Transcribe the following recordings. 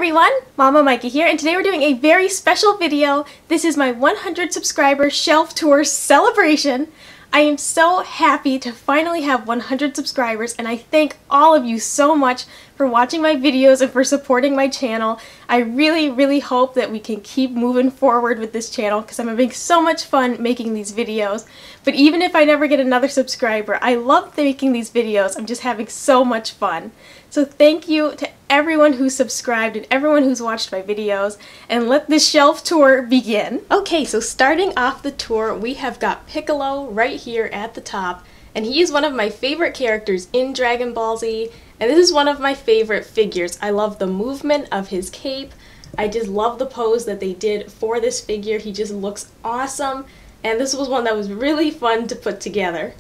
everyone, Mama Micah here, and today we're doing a very special video. This is my 100 subscriber shelf tour celebration. I am so happy to finally have 100 subscribers, and I thank all of you so much for watching my videos and for supporting my channel. I really hope that we can keep moving forward with this channel because I'm having so much fun making these videos. But even if I never get another subscriber, I love making these videos. I'm just having so much fun. So thank you to everyone who's subscribed and everyone who's watched my videos, and let this shelf tour begin. Okay, so starting off the tour, we have got Piccolo right here at the top, and he is one of my favorite characters in Dragon Ball Z, and this is one of my favorite figures. I love the movement of his cape. I just love the pose that they did for this figure. He just looks awesome, and this was one that was really fun to put together.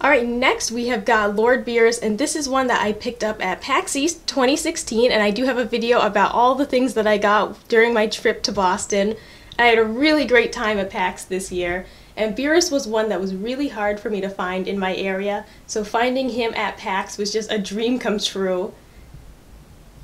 Alright, next we have got Lord Beerus, and this is one that I picked up at PAX East 2016, and I do have a video about all the things that I got during my trip to Boston. I had a really great time at PAX this year, and Beerus was one that was really hard for me to find in my area, so finding him at PAX was just a dream come true.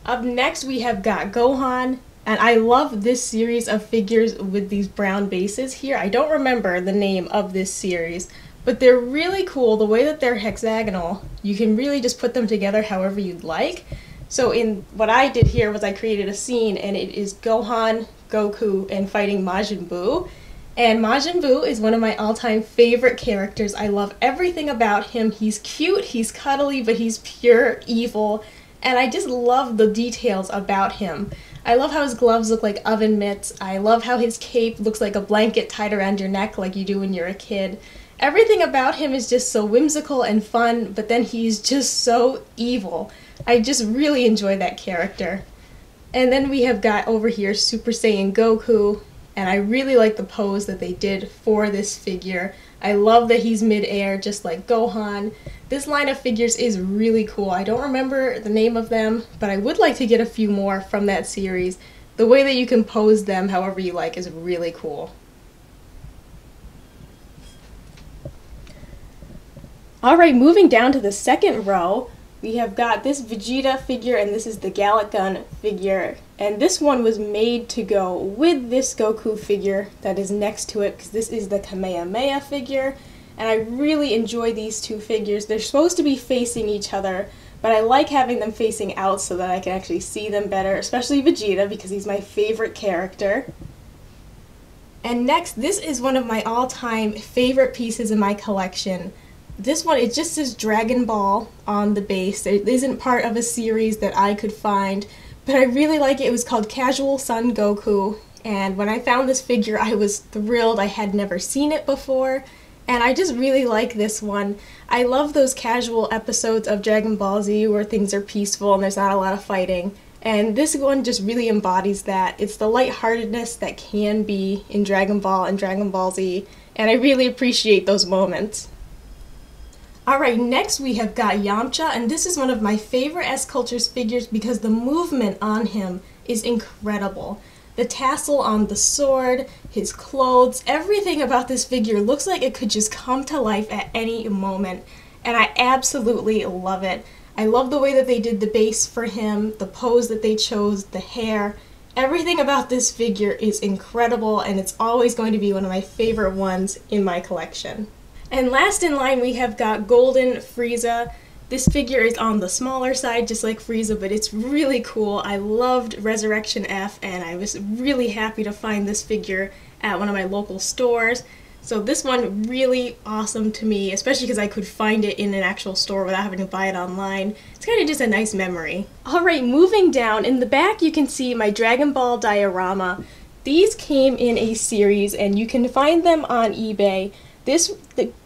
Up next we have got Gohan, and I love this series of figures with these brown bases here. I don't remember the name of this series, but they're really cool. The way that they're hexagonal, you can really just put them together however you'd like. So in what I did here was I created a scene, and it is Gohan, Goku, and fighting Majin Buu. And Majin Buu is one of my all-time favorite characters. I love everything about him. He's cute, he's cuddly, but he's pure evil. And I just love the details about him. I love how his gloves look like oven mitts. I love how his cape looks like a blanket tied around your neck like you do when you're a kid. Everything about him is just so whimsical and fun, but then he's just so evil. I just really enjoy that character. And then we have got over here Super Saiyan Goku, and I really like the pose that they did for this figure. I love that he's mid-air just like Gohan. This line of figures is really cool. I don't remember the name of them, but I would like to get a few more from that series. The way that you can pose them however you like is really cool. Alright, moving down to the second row, we have got this Vegeta figure, and this is the Gallic Gun figure. And this one was made to go with this Goku figure that is next to it, because this is the Kamehameha figure. And I really enjoy these two figures. They're supposed to be facing each other, but I like having them facing out so that I can actually see them better, especially Vegeta, because he's my favorite character. And next, this is one of my all-time favorite pieces in my collection. This one, it just says Dragon Ball on the base. It isn't part of a series that I could find, but I really like it. It was called Casual Son Goku, and when I found this figure, I was thrilled. I had never seen it before, and I just really like this one. I love those casual episodes of Dragon Ball Z where things are peaceful and there's not a lot of fighting, and this one just really embodies that. It's the lightheartedness that can be in Dragon Ball and Dragon Ball Z, and I really appreciate those moments. Alright, next we have got Yamcha, and this is one of my favorite S-Cultures figures because the movement on him is incredible. The tassel on the sword, his clothes, everything about this figure looks like it could just come to life at any moment, and I absolutely love it. I love the way that they did the base for him, the pose that they chose, the hair. Everything about this figure is incredible, and it's always going to be one of my favorite ones in my collection. And last in line we have got Golden Frieza. This figure is on the smaller side just like Frieza, but it's really cool. I loved Resurrection F, and I was really happy to find this figure at one of my local stores. So this one really awesome to me, especially because I could find it in an actual store without having to buy it online. It's kind of just a nice memory. Alright, moving down, in the back you can see my Dragon Ball diorama. These came in a series, and you can find them on eBay.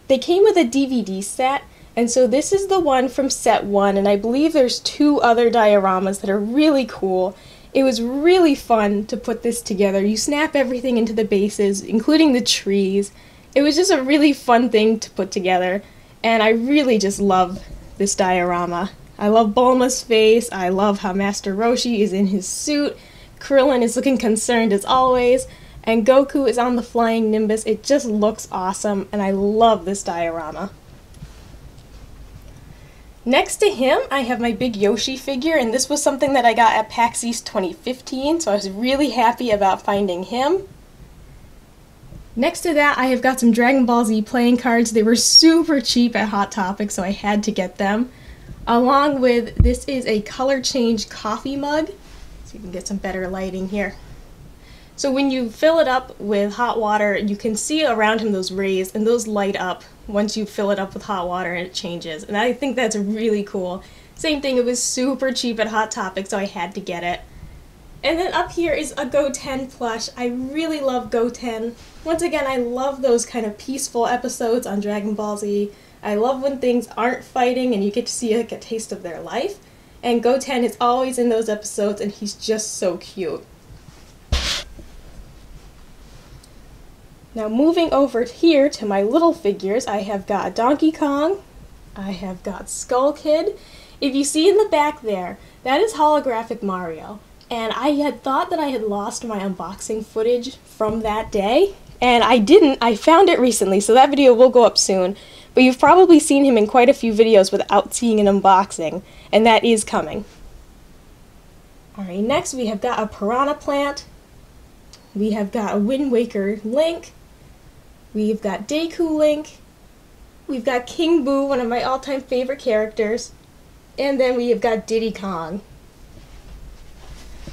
They came with a DVD set, and so this is the one from set 1, and I believe there's 2 other dioramas that are really cool. It was really fun to put this together. You snap everything into the bases, including the trees. It was just a really fun thing to put together, and I really just love this diorama. I love Bulma's face, I love how Master Roshi is in his suit, Crillon is looking concerned as always, and Goku is on the flying Nimbus. It just looks awesome, and I love this diorama. Next to him, I have my big Yoshi figure, and this was something that I got at PAX East 2015, so I was really happy about finding him. Next to that, I have got some Dragon Ball Z playing cards. They were super cheap at Hot Topic, so I had to get them. Along with, this is a color change coffee mug, so you can get some better lighting here. So when you fill it up with hot water, you can see around him those rays, and those light up once you fill it up with hot water and it changes. And I think that's really cool. Same thing, it was super cheap at Hot Topic, so I had to get it. And then up here is a Goten plush. I really love Goten. Once again, I love those kind of peaceful episodes on Dragon Ball Z. I love when things aren't fighting and you get to see like a taste of their life. And Goten is always in those episodes, and he's just so cute. Now moving over here to my little figures, I have got Donkey Kong, I have got Skull Kid. If you see in the back there, that is Holographic Mario. And I had thought that I had lost my unboxing footage from that day, and I didn't. I found it recently, so that video will go up soon. But you've probably seen him in quite a few videos without seeing an unboxing, and that is coming. Alright, next we have got a Piranha Plant, we have got a Wind Waker Link, we've got Deku Link, we've got King Boo, one of my all-time favorite characters, and then we have got Diddy Kong.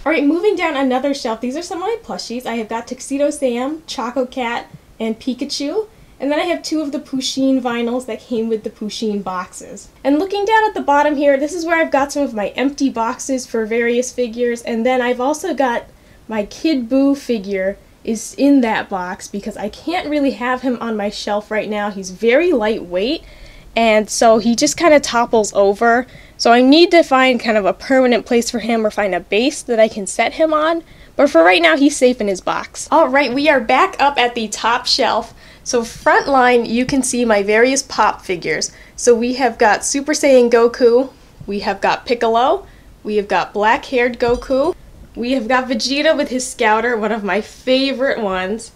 Alright, moving down another shelf, these are some of my plushies. I have got Tuxedo Sam, Choco Cat, and Pikachu. And then I have two of the Pusheen vinyls that came with the Pusheen boxes. And looking down at the bottom here, this is where I've got some of my empty boxes for various figures. And then I've also got my Kid Boo figure is in that box because I can't really have him on my shelf right now. He's very lightweight, and so he just kind of topples over. So I need to find kind of a permanent place for him or find a base that I can set him on. But for right now, he's safe in his box. Alright, we are back up at the top shelf. So front line, you can see my various pop figures. So we have got Super Saiyan Goku, we have got Piccolo, we have got black-haired Goku, we have got Vegeta with his Scouter, one of my favorite ones,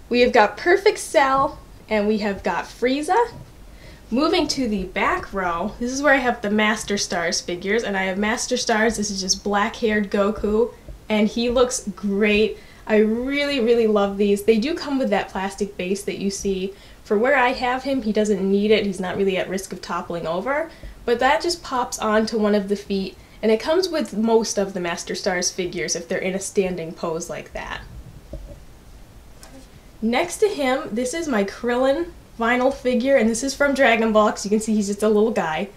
we have got Perfect Cell, and we have got Frieza. Moving to the back row, this is where I have the Master Stars figures, and I have Master Stars. This is just black-haired Goku, and he looks great. I really, really love these. They do come with that plastic base that you see. For where I have him, he doesn't need it. He's not really at risk of toppling over, but that just pops onto one of the feet, and it comes with most of the Master Stars figures if they're in a standing pose like that. Next to him, this is my Crillon vinyl figure, and this is from Dragon Ball because you can see he's just a little guy.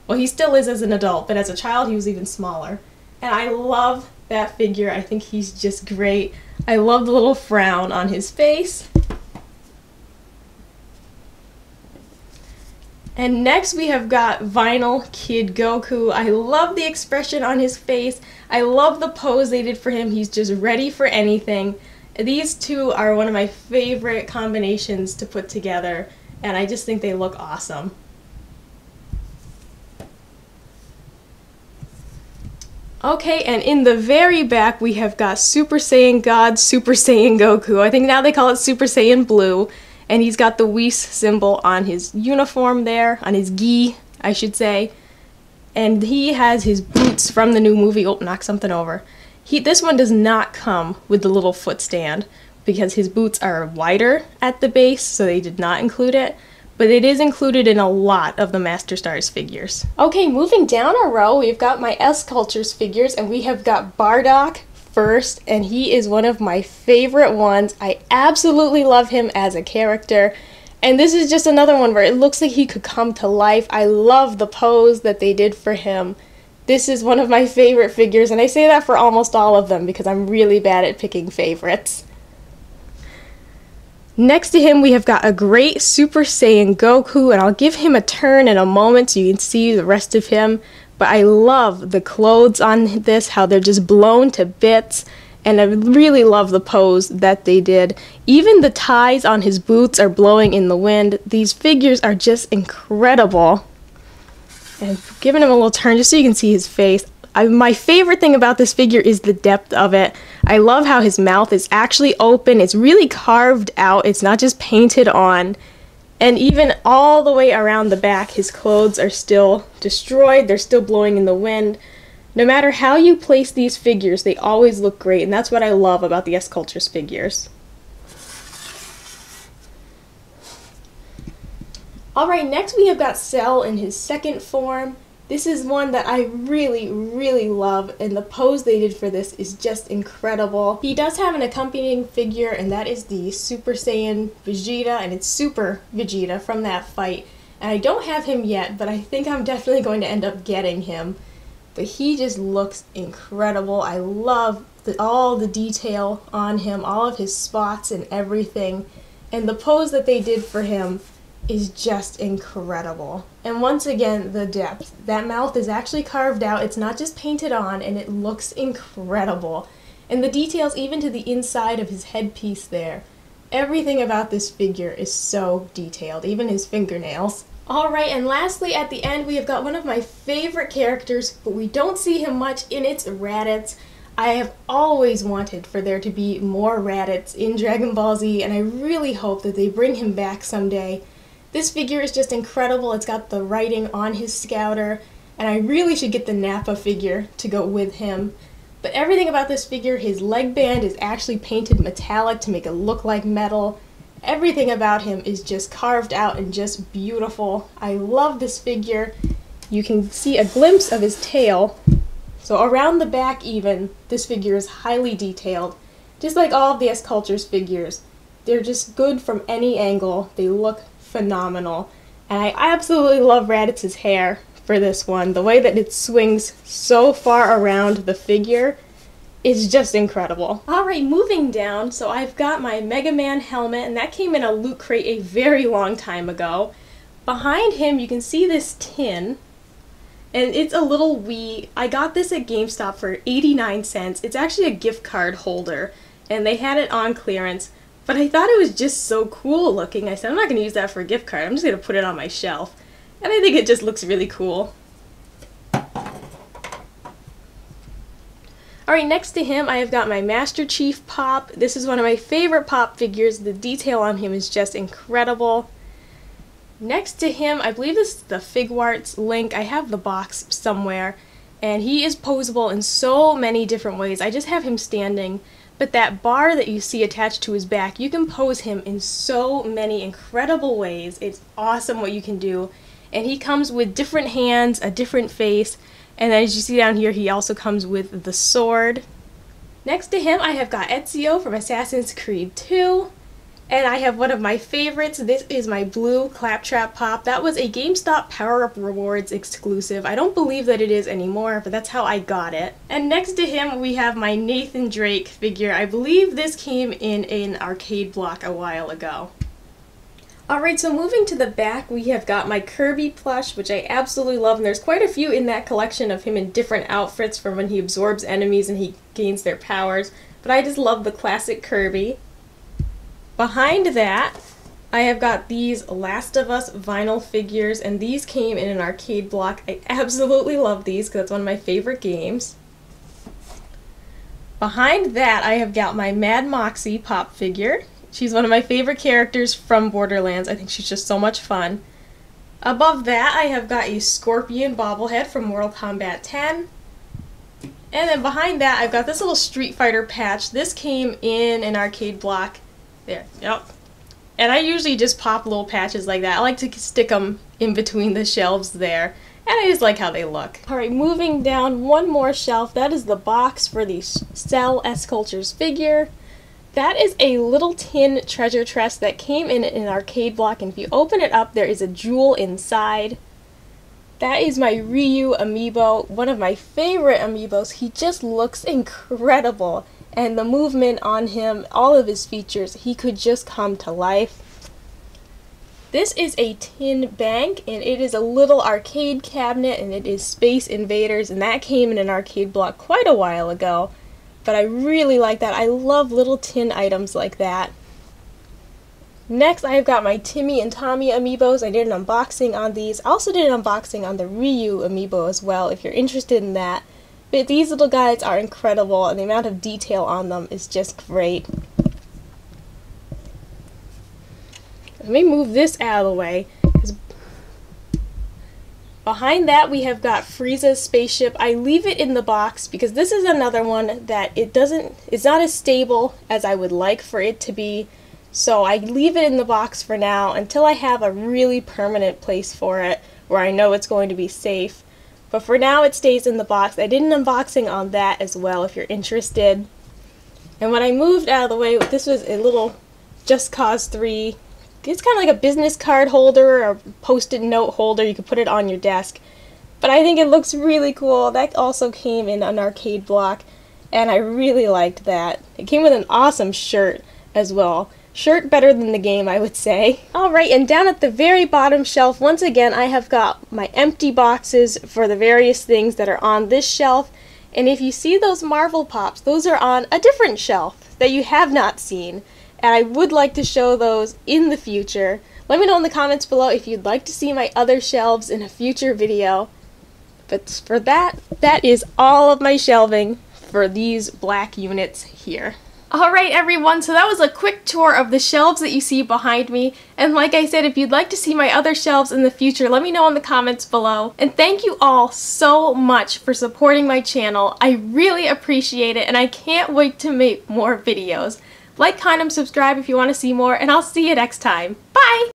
Well, he still is as an adult, but as a child he was even smaller. And I love that figure. I think he's just great. I love the little frown on his face. And next we have got vinyl Kid Goku. I love the expression on his face. I love the pose they did for him. He's just ready for anything. These two are one of my favorite combinations to put together, and I just think they look awesome. Okay, and in the very back we have got Super Saiyan God, Super Saiyan Goku. I think now they call it Super Saiyan Blue, and he's got the Whis symbol on his uniform there, on his gi, I should say. And he has his boots from the new movie. Oh, knocked something over. This one does not come with the little foot stand because his boots are wider at the base, so they did not include it. But it is included in a lot of the Master Stars figures. Okay, moving down a row, we've got my S-Cultures figures, and we have got Bardock first, and he is one of my favorite ones. I absolutely love him as a character. And this is just another one where it looks like he could come to life. I love the pose that they did for him. This is one of my favorite figures, and I say that for almost all of them because I'm really bad at picking favorites. Next to him we have got a great Super Saiyan Goku, and I'll give him a turn in a moment so you can see the rest of him. But I love the clothes on this, how they're just blown to bits, and I really love the pose that they did. Even the ties on his boots are blowing in the wind. These figures are just incredible. And giving him a little turn just so you can see his face. My favorite thing about this figure is the depth of it. I love how his mouth is actually open. It's really carved out. It's not just painted on. And even all the way around the back, his clothes are still destroyed. They're still blowing in the wind. No matter how you place these figures, they always look great, and that's what I love about the S-Cultures figures. Alright, next we have got Cell in his second form. This is one that I really, really love, and the pose they did for this is just incredible. He does have an accompanying figure, and that is the Super Saiyan Vegeta, and it's Super Vegeta from that fight. And I don't have him yet, but I think I'm definitely going to end up getting him. But he just looks incredible. I love all the detail on him, all of his spots and everything. And the pose that they did for him is just incredible. And once again, the depth. That mouth is actually carved out. It's not just painted on, and it looks incredible. And the details even to the inside of his headpiece there. Everything about this figure is so detailed, even his fingernails. Alright, and lastly at the end we have got one of my favorite characters, but we don't see him much, and it's Raddatz. I have always wanted for there to be more Raddatz in Dragon Ball Z, and I really hope that they bring him back someday. This figure is just incredible. It's got the writing on his scouter, and I really should get the Nappa figure to go with him. But everything about this figure, his leg band is actually painted metallic to make it look like metal. Everything about him is just carved out and just beautiful. I love this figure. You can see a glimpse of his tail. So around the back even, this figure is highly detailed. Just like all of the S-Cultures figures. They're just good from any angle. They look phenomenal. And I absolutely love Raddatz's hair for this one. The way that it swings so far around the figure is just incredible. Alright, moving down, so I've got my Mega Man helmet, and that came in a loot crate a very long time ago. Behind him you can see this tin, and it's a little Wii. I got this at GameStop for 89 cents. It's actually a gift card holder, and they had it on clearance, but I thought it was just so cool looking. I said, I'm not going to use that for a gift card, I'm just going to put it on my shelf. And I think it just looks really cool. Alright, next to him I have got my Master Chief Pop. This is one of my favorite Pop figures. The detail on him is just incredible. Next to him, I believe this is the Figuarts Link. I have the box somewhere, and he is posable in so many different ways. I just have him standing, but that bar that you see attached to his back, you can pose him in so many incredible ways. It's awesome what you can do. And he comes with different hands, a different face, and then as you see down here, he also comes with the sword. Next to him, I have got Ezio from Assassin's Creed 2. And I have one of my favorites. This is my blue Claptrap Pop. That was a GameStop Power Up Rewards exclusive. I don't believe that it is anymore, but that's how I got it. And next to him, we have my Nathan Drake figure. I believe this came in an arcade block a while ago. Alright, so moving to the back, we have got my Kirby Plush, which I absolutely love, and there's quite a few in that collection of him in different outfits from when he absorbs enemies and he gains their powers, but I just love the classic Kirby. Behind that, I have got these Last of Us vinyl figures, and these came in an arcade block. I absolutely love these because it's one of my favorite games. Behind that, I have got my Mad Moxie Pop figure. She's one of my favorite characters from Borderlands. I think she's just so much fun. Above that, I have got a Scorpion bobblehead from Mortal Kombat 10. And then behind that, I've got this little Street Fighter patch. This came in an arcade block. There, yep. And I usually just pop little patches like that. I like to stick them in between the shelves there. And I just like how they look. Alright, moving down one more shelf. That is the box for the Cell S-Cultures figure. That is a little tin treasure chest that came in an arcade block, and if you open it up, there is a jewel inside. That is my Ryu Amiibo, one of my favorite Amiibos. He just looks incredible, and the movement on him, all of his features, he could just come to life. This is a tin bank, and it is a little arcade cabinet, and it is Space Invaders, and that came in an arcade block quite a while ago. But I really like that. I love little tin items like that. Next, I've got my Timmy and Tommy Amiibos. I did an unboxing on these. I also did an unboxing on the Ryu Amiibo as well, if you're interested in that. But these little guys are incredible, and the amount of detail on them is just great. Let me move this out of the way. Behind that we have got Frieza's Spaceship. I leave it in the box because this is another one that it's not as stable as I would like for it to be. So I leave it in the box for now until I have a really permanent place for it where I know it's going to be safe. But for now it stays in the box. I did an unboxing on that as well if you're interested. And when I moved out of the way, this was a little Just Cause 3. It's kind of like a business card holder or post-it note holder. You could put it on your desk. But I think it looks really cool. That also came in an arcade block, and I really liked that. It came with an awesome shirt as well. Shirt better than the game, I would say. Alright, and down at the very bottom shelf, once again, I have got my empty boxes for the various things that are on this shelf. And if you see those Marvel Pops, those are on a different shelf that you have not seen. And I would like to show those in the future. Let me know in the comments below if you'd like to see my other shelves in a future video. But for that is all of my shelving for these black units here. Alright everyone, so that was a quick tour of the shelves that you see behind me. And like I said, if you'd like to see my other shelves in the future, let me know in the comments below. And thank you all so much for supporting my channel. I really appreciate it, and I can't wait to make more videos. Like, comment, and subscribe if you want to see more, and I'll see you next time. Bye!